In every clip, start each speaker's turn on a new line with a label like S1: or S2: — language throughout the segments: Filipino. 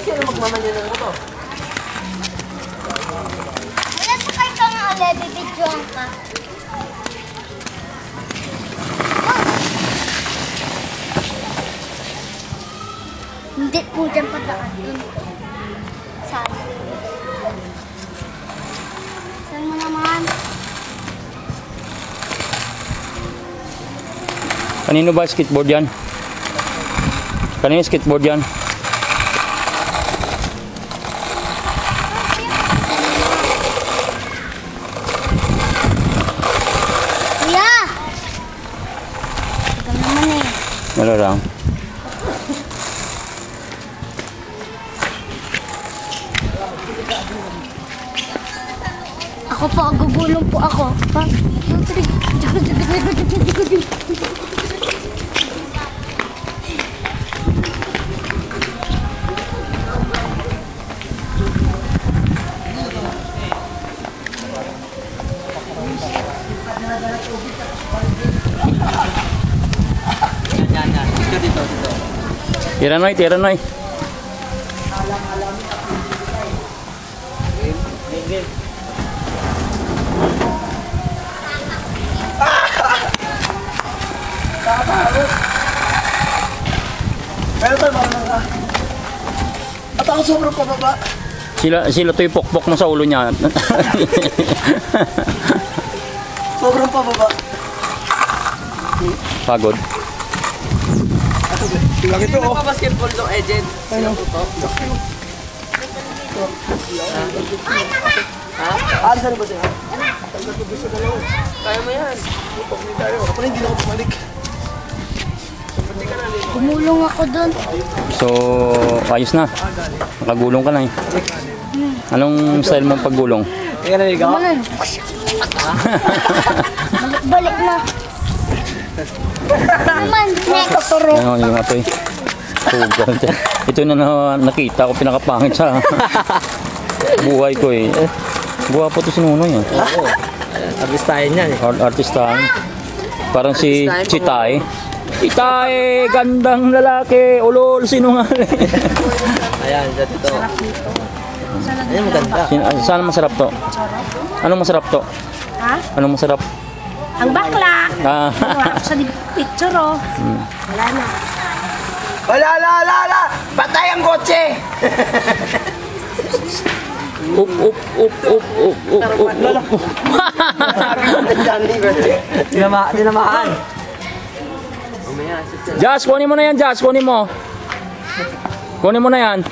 S1: sino magmamanya ng motor?
S2: Wala sakay ka nga ulit, bibidyoan ka. Hindi po dyan padaan dun. Saan? Saan mo naman?
S3: Kanino ba skateboard yan? Kanino skateboard yan?
S2: Kuya! Ikaw naman eh.
S3: Wala lang.
S2: Ako po, gugulong po ako. Pa?
S1: Dito.
S3: Tira noy, tira noy.
S1: Pero tayo marunong ka. At ako sobrang pababa.
S3: Sila to yung pokpok mo sa ulo niya.
S1: Sobrang pababa.
S3: Pagod.
S1: Tingnan ito oh.
S4: Basketball ng agent.
S1: Ano? Saan ba siya?
S4: Kaya mo yan.
S1: Ako na hindi na ako bumalik.
S2: Gumulong ako dun.
S3: So, ayos na. Nakagulong ka na eh. Anong style mong paggulong?
S1: Tingnan na ikaw.
S2: Ano? Balik na. Naman, next.
S3: Ano yung ato eh. Ito na nakita ko pinakapangit sa buhay ko eh. Buha po ito si Nunoy eh.
S4: Oo. Artistahin yan eh.
S3: Artistahan. Parang si Tae. Si Tae, gandang lalaki, ulol, sinungaling.
S4: Ayan, dito. Ayan, maganda.
S3: Saan masarap to? Anong masarap to?
S5: Ha?
S3: Anong masarap?
S5: Ang bakla.
S3: Ah.
S5: Wala ko sa picture oh. Wala na.
S1: Wala! Patay ang kotse!
S3: Up.
S1: Tinamaan.
S3: Josh, kunin mo na yan, Josh. Kunin mo. Kunin mo na yan.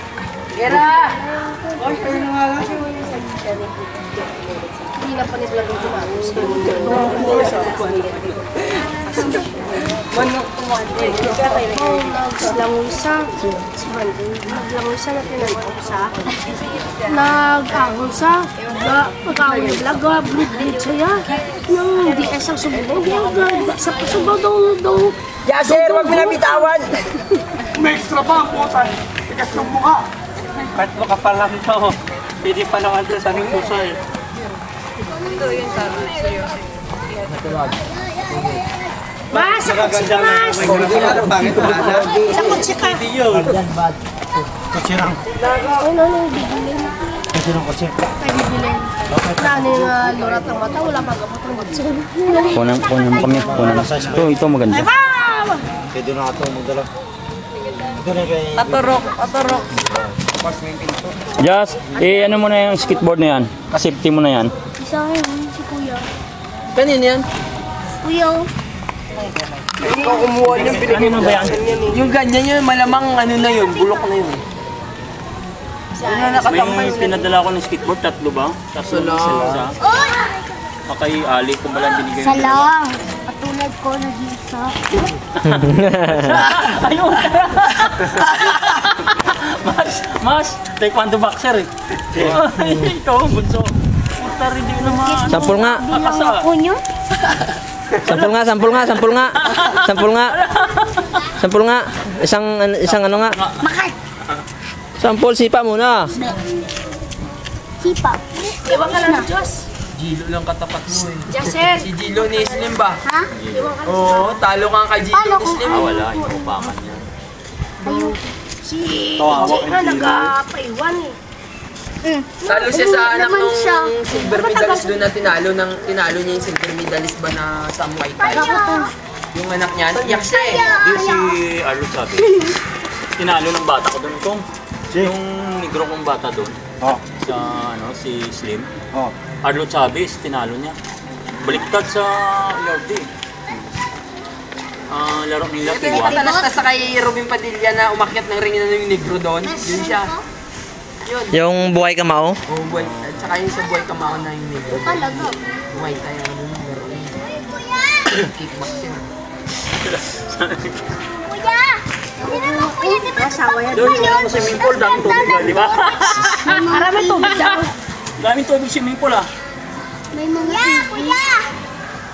S5: Hindi na pa nila yung tumatos. Naglangusa. Naglangusa na tinangusa. Nag-ahulsa. Pag-ahulsa. Blue siya. Nung di esang subong. Sa pasubaw daw.
S1: Yasser, huwag mo na bitawan! May extra pa ang pusan. Tigas ng mukha.
S4: Kahit makapal lang ito, pwede pa naman ito sa aming puso eh.
S5: Mas! Sa kutsi ka, Mas! Sa kutsi ka! Ano yung lurat ng mata? Wala magabot ng kutsi.
S3: Kunan kami. Ito maganda.
S1: Pwede na ito magdala.
S4: Atorok.
S3: Josh, ano mo na yung skateboard na yan? Safety mo na yan.
S2: Isa akin, si Kuya.
S4: Kanina yan?
S2: Kuya.
S1: Ikaw kumuha yung binigay mo ba yan?
S4: Yung ganyan yun, malamang ano na yun, bulok na yun. Yun na nakatambay.
S3: May pinadala ko ng skateboard, 3 ba? 3 lang isa. Kay Ali, kung wala binigay
S2: Isa lang. Patulad ko, nag-isa.
S3: Ayun! Mas! Taekwondo boxer eh. Ikaw, bunso. Puta rin din naman.
S4: Sampol nga.
S2: Bilang ako nyo.
S4: Sampol nga. Isang ano nga.
S2: Makat.
S4: Sampol, sipa muna.
S2: Sipa.
S5: Iwan ka lang ng Diyos.
S4: Gilo lang katapat mo eh.
S5: Jaser!
S4: Si Gilo ni Slim ba?
S2: Ha?
S4: Oo, talo ka kay Gilo
S2: Paano
S4: ni
S2: kung
S4: Slim.
S2: ano?
S3: Wala, yung upakan niya.
S2: Ayun.
S5: Si
S1: Kawawa,
S5: Jay nga
S1: hindi
S5: nagpaiwan eh.
S4: Talo siya sa anak
S2: naman
S4: nung
S2: siya.
S4: silver medalist doon na tinalo niya yung silver medalist ba na sa Muay Thai. Yung anak niya, iyak siya eh.
S3: Yung si Arlo sabi. Tinalo ng bata ko doon kung yung negro kong bata doon.
S1: Oh.
S3: Sa ano, si Slim.
S1: Oh.
S3: Arlo Chavez, tinalo niya. Baliktad sa LRD. Laro nila
S4: Ito yung
S3: Tiwa.
S4: matalas sa kay Robin Padilla na umakyat ng ring na yung negro doon. Yun siya. Yun.
S6: Yung buhay kamao?
S4: Oh, boy. At saka yung sa buhay kamao na yung negro.
S2: Talaga.
S4: Muay Thai ang ano yung laro niya. Kickboxing.
S2: Kuya! Hindi naman kuya, di ba?
S5: Asawa yan.
S3: Doon yung sa swimming pool, daming tubig, di ba?
S5: Marami tubig daw.
S3: Daming tubig swimming pool ah.
S2: May mga kuya!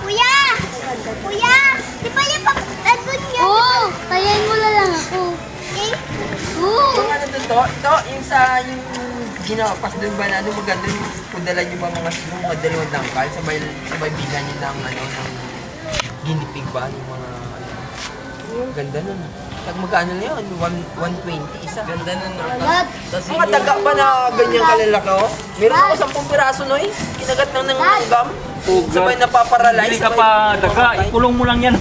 S2: Kuya! Kuya! Di ba yung andun yun? Oo! Kayain mo na lang ako. Okay? Oo!
S4: Yung ano doon to, ito, yung sa, yung ginapas doon ba na ano, maganda yung pundalan yung mga yung madali yung dangkal, sabay bilan yun ng ano, ng guinea pig ba, yung mga ano, ganda nun. Pag magkano na yun, 120 isa. Ganda nun.
S2: Lahat.
S4: Ang mataga ba na ganyan kalalaki oh? Meron ako 10 piraso noy, kinagat ng gum. Sabay napaparalyze.
S3: Hindi ka pa daga, ikulong mo lang yan.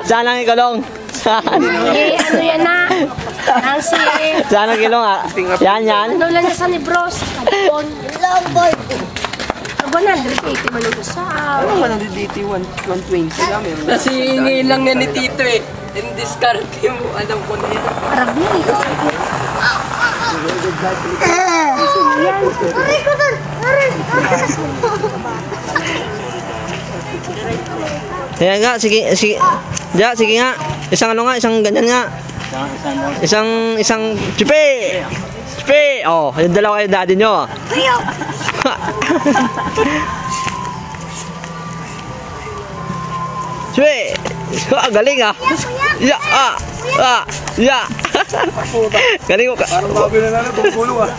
S6: Saan ang ikulong?
S5: Eh, ano yan na? Ang si...
S6: Saan ang ilong ah? Yan.
S5: Ano lang niya sa libros? Kapon.
S2: Longboard.
S5: 180 man ito sa...
S4: Ano man ang DT 120 na meron. Nasihingi lang yan ni Tito eh. And discard yung alam ko na yan.
S5: Arabi.
S2: Aray ko doon! Aray!
S6: Yan nga, sige. Ja, sige nga. Isang ano nga, isang ganyan nga. Isang chupi! Chupi! Oh, yung dalawa kayo daddy nyo. Chupi! Galing ah! Ya! Ya! Galing mo ka.
S1: Parang babi na natin, tungkulo ah.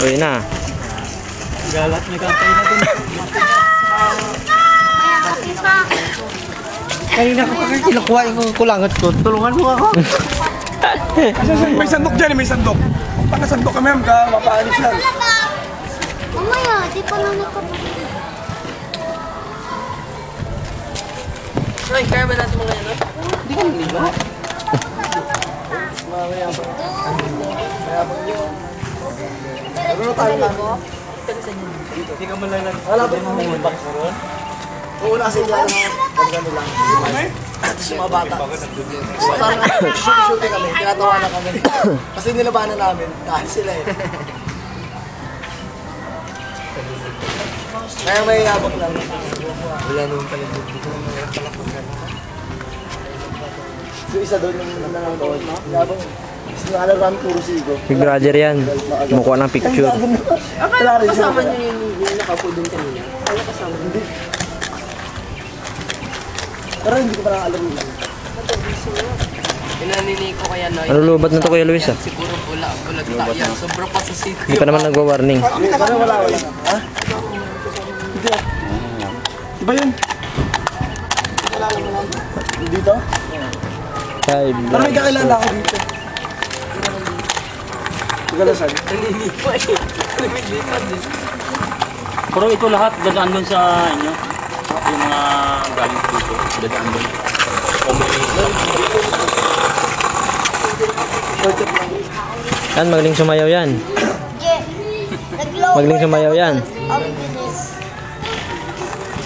S6: Uy na.
S3: Galat may kampay na dun.
S1: Kanina ko kinukuha yung kulangot ko. Tulungan mo ako. May sandok dyan, may sandok. Pag nasandok kami, mapaalis yan.
S2: Mamaya, di pa na nakapagod.
S4: Ay, kaya ba natin mga ano? Hindi ka naligo.
S1: Ano tayo lang? Hindi ka malalang. Wala ba yung mga box mo ron? Oo, nasa inyo lang. Pagkano lang. Tapos yung mga bata. Parang shooting kami, tinatawa na kami. Kasi nilabanan namin, dahil sila eh. Kaya may yabang lang. Wala naman pala dito. Dito naman meron pala kung gano'n. Yung isa doon yung nanonood. Yabang. Sinalaran puro sigo.
S6: Big brother yan. Kumukuha ng picture.
S4: Akala ko kasama niyo yung nakapo doon kanina. Akala kasama niyo.
S1: Pero hindi ko parang alam yun.
S4: Pinanini ko kaya no.
S6: Ano lubat na to Kuya Luis ah?
S4: Siguro bulag tayo. Sobra pa sa city.
S6: Hindi pa naman nagwa-warning.
S1: Parang wala. Ha? Hindi ah. Iba yun. Wala lang. Dito?
S6: Ay,
S1: Pero may kakilala ako dito. Galasan.
S4: Naninipa eh. Lumilipad eh.
S3: Pero ito lahat dadaan doon sa inyo. Yung mga galing dito, dadaan doon.
S6: yan, magaling sumayaw yan.
S2: Nag-lower
S6: Magaling sumayaw yan.
S2: ang bilis.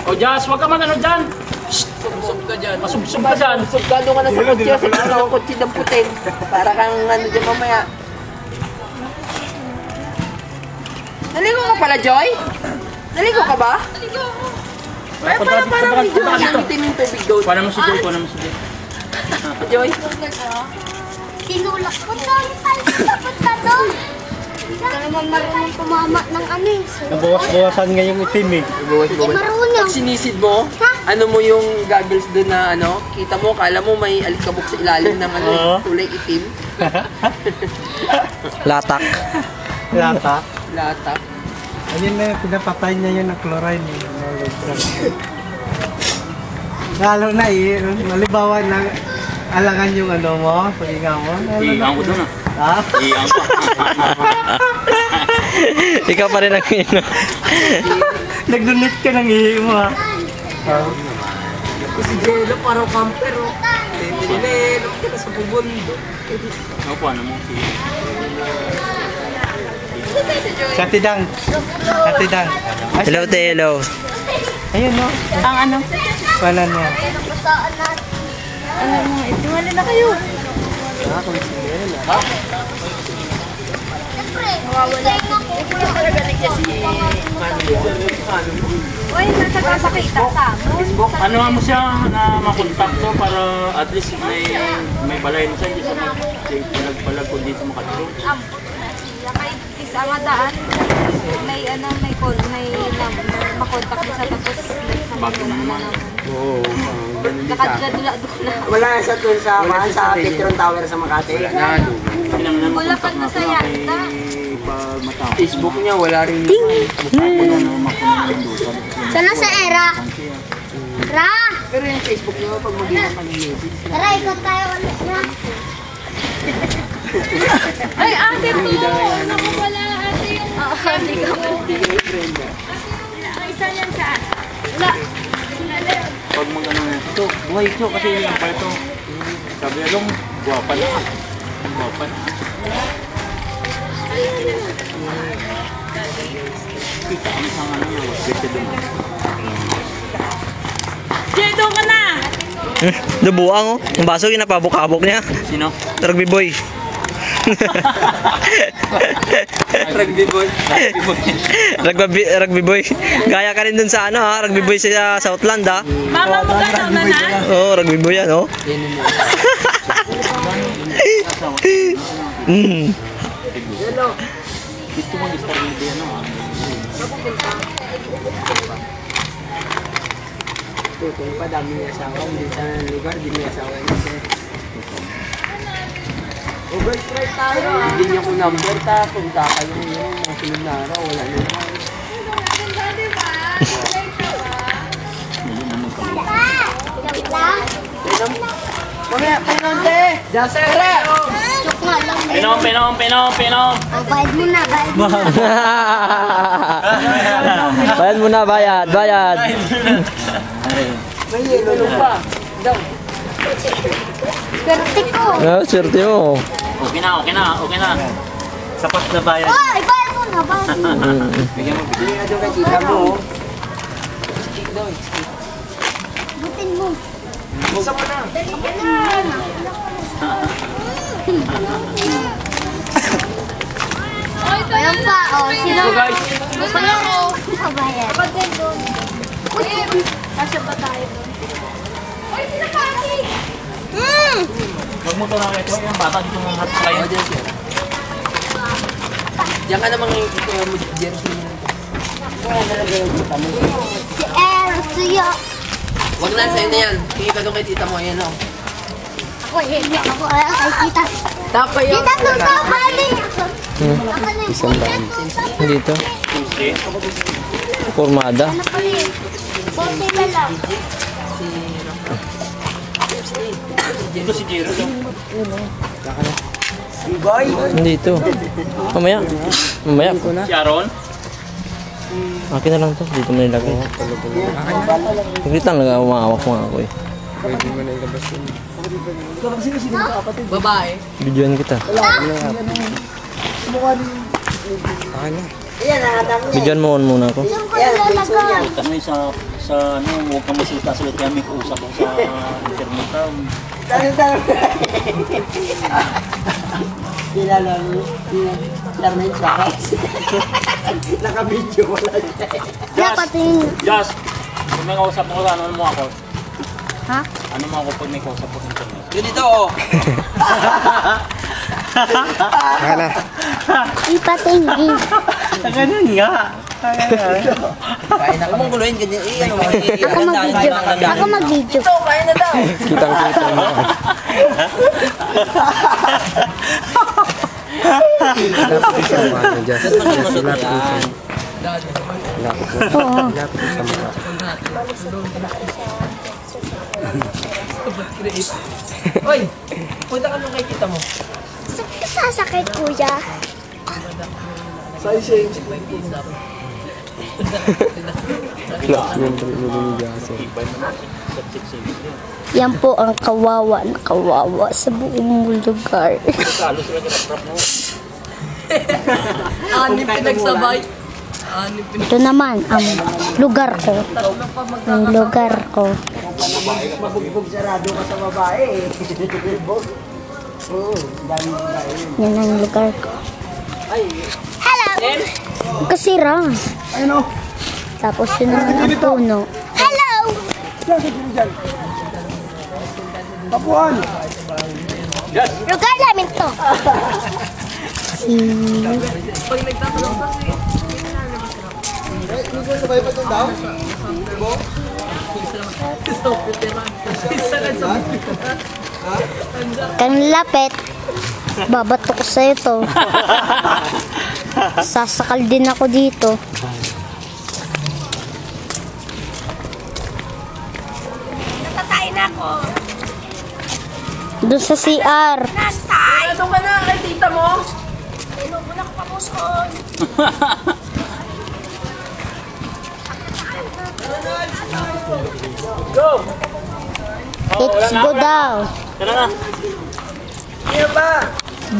S3: O Jazz, huwag ka man ano dyan.
S4: Subsub ka dyan.
S3: Masubsob ka dyan.
S4: Subgado ka na sa kotse. Sa kotse ng kotse ng putin. Para kang ano dyan mamaya. Naligo ka pala, Joy? Naligo ka ba? Naligo ako. Ay, parang medyo itim yung tubig doon.
S3: Kuha naman si Joy, kuha naman si Joy.
S4: Joy?
S2: Tinulak ko doon. Tapos ka doon. Hindi ka naman marunong kumama ng ano eh.
S6: Nabawas-bawasan nga yung itim eh.
S2: Hindi marunong.
S4: Sinisid mo, ano mo yung goggles doon na ano, kita mo, kala mo may alikabok sa ilalim ng ano, kulay itim.
S6: Latak.
S4: Lata.
S1: Ayun na, pinapatay niya yun ng chlorine. Lalo na eh, malibawan na alangan yung ano mo, paginga mo.
S3: Iingang ko doon ah.
S1: Ha?
S3: Iingang ko.
S6: Ikaw pa rin ang ino.
S1: Nag-donate ka ng ihi mo ha.
S4: Si Jello parang camper oh. Pinilelo ka sa pubundo.
S3: Ano po, ano mo?
S1: Katidang. Katidang.
S6: Hello, te, hello.
S1: Ayun no.
S5: Ang ano?
S1: Wala mo.
S5: Ano mo, itiwala na kayo.
S2: Uy, nasa kasakita sa mo.
S3: Ano nga mo siya na makontakto para at least may balay siya, hindi siya palag-palag kung dito makatulong.
S2: Kay isa nga daan. May ano, may call, may makontak mo sa tapos
S3: Bakit na naman?
S4: Oo.
S2: nakadula na.
S4: Wala sa doon sa Petron Tower sa Makati. Wala na.
S2: Wala pa na sa yata.
S4: Facebook niya wala rin.
S2: Sana sa era. Ra!
S4: Pero yung Facebook niya pag mag-iwan ka ng message.
S2: Tara, ikot tayo ulit na.
S5: Ay, ate to! Naku pala, ate yung...
S2: Hindi ka mo.
S5: Ang isa niyan sa... Wala.
S3: Pag mag-ano na ito, buhay ito kasi yung pa ito. Sabi along, guwapa na. Guwapa na. Kita kami sa ano niya, wait doon.
S5: Jedo ka na!
S6: Nabuang oh. Ang baso ginapabok-abok niya.
S3: Sino?
S6: Rugby boy.
S3: Rugby boy.
S6: Rugby boy. Gaya ka rin dun sa ano ha, rugby boy sa Southland ha.
S5: Mama mo ka na na?
S6: Oh, rugby boy yan oh. Mm.
S3: Gusto mo gusto rin din ano ah.
S4: Kung pa dami niya asawa, hindi sa lugar, hindi niya asawa niya. Overstrike tayo. Hindi niya ko number ta, punta kayo yung mga sunod na araw, wala na naman. Mamaya, pinonte! Jasere!
S2: Chok nga lang.
S3: Pinom.
S2: Oh, bayad mo na, bayad mo na.
S6: Bayad muna, bayad.
S4: May yelo pa. Daw.
S2: Swerte ko.
S6: Ah, swerte mo.
S3: Okay na.
S1: Sapat na bayan.
S2: Oy, bayad mo na, bayad mo na.
S3: Bigyan mo.
S4: Hindi nga daw kay tita mo.
S2: Butin mo.
S4: Buksan mo na.
S2: Ayan pa, oh. Sino?
S3: So guys,
S2: Sino ko? Kabayan. Kasya ba tayo doon? Oy, sino pa?
S3: wag mo to na ito. Yung bata dito mga hat kayo.
S4: Diyan ka namang ito mo jersey niya. Wala na lang yung tita mo.
S2: Si Ercio.
S4: Wag na sa'yo na yan. Tingin ka doon kay tita mo. Ayan o.
S2: Ako, hindi. Ako, ay, kita.
S4: Tapay yun.
S2: Kita, tuto, bali.
S6: Isang daan. Dito. Formada.
S2: Ano pa rin? Bote na lang.
S3: Ito si Jero.
S4: Si Boy.
S6: Dito. Mamaya.
S3: Si Aaron.
S6: Akin na lang to. Dito mo nilagay. Saglit lang nag-umawak mga ako eh.
S4: Babae.
S6: Videoan kita.
S4: Ayan, nakatama niya.
S6: Videoan mo muna ako.
S2: Yung ko nilalagay.
S3: Kami sa ano, huwag kang masilita-silit kami usap ko sa internet.
S4: Tanong. Kilala mo. Charmaine Suarez. Naka-video wala siya.
S2: Dapat yung...
S3: Just, kung may kausap mo sa ano mo ako?
S2: Ha?
S3: Ano mo ako pag may kausap ko sa internet?
S4: Ganito oh.
S2: Ipatingin.
S1: Ganun nga.
S4: Kain na kami. Guluhin ganyan.
S2: Ako mag-video. Ako mag-video.
S4: Ito, kain na daw.
S6: Kitang-kita mo.
S5: Oo.
S4: Oy, punta ka nung kay kita mo.
S2: Sasakit, kuya.
S1: Sa ising.
S5: Yan po ang kawawa na kawawa sa buong lugar.
S4: Ani pinagsabay.
S5: Ito naman ang lugar ko. Ang lugar ko.
S1: Mabugbog sarado ka sa babae eh. Oo, dami babae.
S5: Yan ang lugar ko.
S2: Hello.
S5: Kasira.
S1: Ano?
S5: Tapos yun naman ang puno.
S2: Hello.
S1: Tapuan!
S2: Lugar namin to.
S1: Sabay pa itong daw?
S5: Kang lapit. Babato ko sa'yo to. Sasakal din ako dito.
S2: Natatay na ako.
S5: Doon sa CR.
S2: Natay.
S4: Ano ka na kay tita mo?
S2: Wala ko pamuskon.
S5: Let's go daw.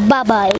S5: Bye-bye.